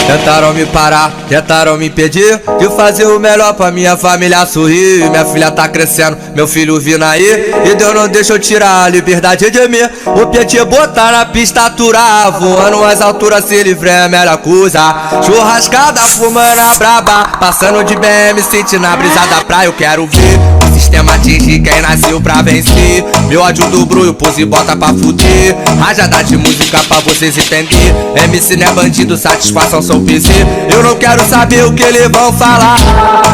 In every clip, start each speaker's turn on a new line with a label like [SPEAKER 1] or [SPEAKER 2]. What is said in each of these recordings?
[SPEAKER 1] Tentaram me parar, tentaram me impedir de fazer o melhor pra minha família sorrir. Minha filha tá crescendo, meu filho vindo aí, e Deus não deixa eu tirar a liberdade de mim. O Piet botar na pista aturar, voando as alturas, se livre é a melhor coisa. Churrascada, fumando a braba, passando de BM, sentindo a brisa da praia. Eu quero ver o sistema atingir quem nasceu pra vencer. Meu ódio do brulho, pose e bota pra fuder. Rajada de música pra vocês entender. MC não é bandido, satisfação sou PC. Eu não quero saber o que eles vão falar.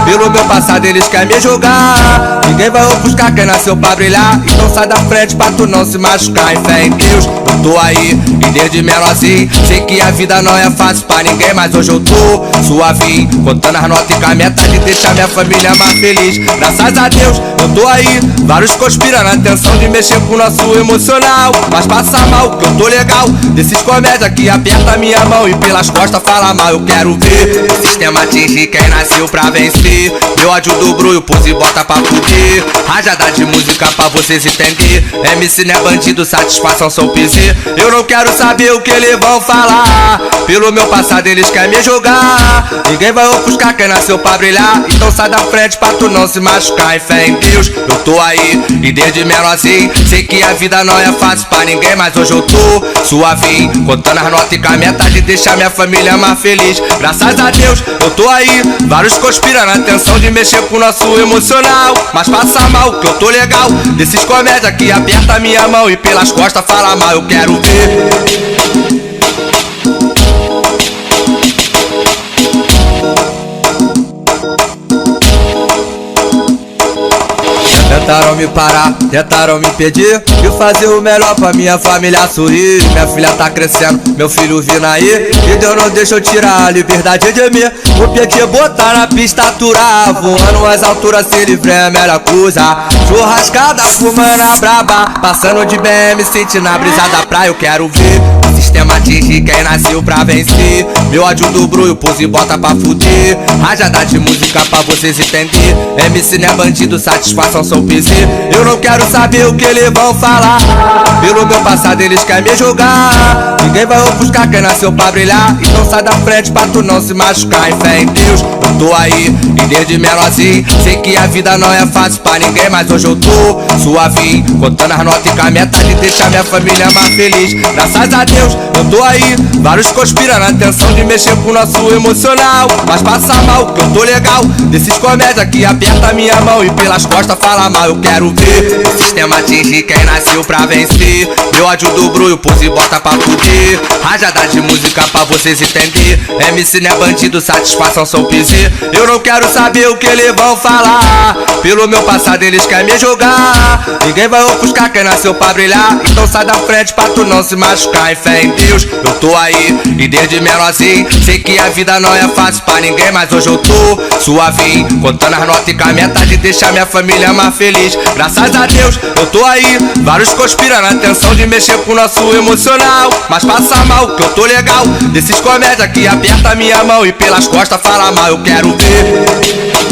[SPEAKER 1] Pelo meu passado eles querem me julgar. Ninguém vai ofuscar quem nasceu pra brilhar. Então sai da frente pra tu não se machucar. Em fé em Deus, eu tô aí, e desde menorzinho sei que a vida não é fácil pra ninguém, mas hoje eu tô suavinho, contando as notas e com a meta de deixar minha família mais feliz. Graças a Deus, eu tô aí, vários conspiram na intenção de mexer com o nosso emocional. Mas passa mal, que eu tô legal, desses comédia que aperta minha mão e pelas costas fala mal. Eu quero ver o sistema atingir quem nasceu pra vencer. Meu ódio do brulho, pose e bota pra fuder. Rajada de música pra vocês entender. MC não é bandido, satisfação sou PC. Eu não quero saber o que eles vão falar. Pelo meu passado eles querem me julgar. Ninguém vai ofuscar quem nasceu pra brilhar. Então sai da frente pra tu não se machucar. Em fé em Deus, eu tô aí, e desde menorzinho sei que a vida não é fácil pra ninguém, mas hoje eu tô suavinho, contando as notas e com a meta de deixar minha família mais feliz. Graças a Deus, eu tô aí, vários conspiram na intenção de mexer com o nosso emocional. Mas passa mal, que eu tô legal, desses comédia que aperta minha mão e pelas costas fala mal. Eu quero ver. Tentaram me parar, tentaram me impedir de fazer o melhor pra minha família sorrir. Minha filha tá crescendo, meu filho vindo aí, e Deus não deixa eu tirar a liberdade de mim. O Piet botar na pista aturar, voando as alturas, se livre é a melhor coisa. Churrascada, fumando a braba, passando de BM, sentindo a brisa da praia. Eu quero ver o sistema atingir quem nasceu pra vencer. Meu ódio do brulho, pose e bota pra fuder. Rajada de música pra vocês entender. MC não é bandido, satisfação sou PC. Eu não quero saber o que eles vão falar. Pelo meu passado eles querem me julgar. Ninguém vai ofuscar quem nasceu pra brilhar. Então sai da frente pra tu não se machucar. Em fé em Deus, eu tô aí, e desde menorzinho sei que a vida não é fácil pra ninguém, mas hoje eu tô suavinho, contando as notas e com a meta de deixar minha família mais feliz. Graças a Deus, eu tô aí, vários conspiram na intenção de mexer com o nosso emocional. Mas passa mal, que eu tô legal, desses comédia que aperta minha mão e pelas costas fala mal. Eu quero ver o sistema atingir quem nasceu pra vencer. Meu ódio do brulho, pose e bota pra fuder. Rajada de música pra vocês entender. MC não é bandido, satisfação sou PC. Eu não quero saber o que eles vão falar. Pelo meu passado eles querem me julgar. Ninguém vai ofuscar quem nasceu pra brilhar. Então sai da frente pra tu não se machucar. Em fé em Deus, eu tô aí, e desde menorzinho sei que a vida não é fácil pra ninguém, mas hoje eu tô suavinho, contando as notas e com a meta de deixar minha família mais feliz. Graças a Deus, eu tô aí, vários conspiram na intenção de mexer com o nosso emocional. Mas passa mal, que eu tô legal, desses comédia que aperta minha mão e pelas costas fala mal. Eu quero ver.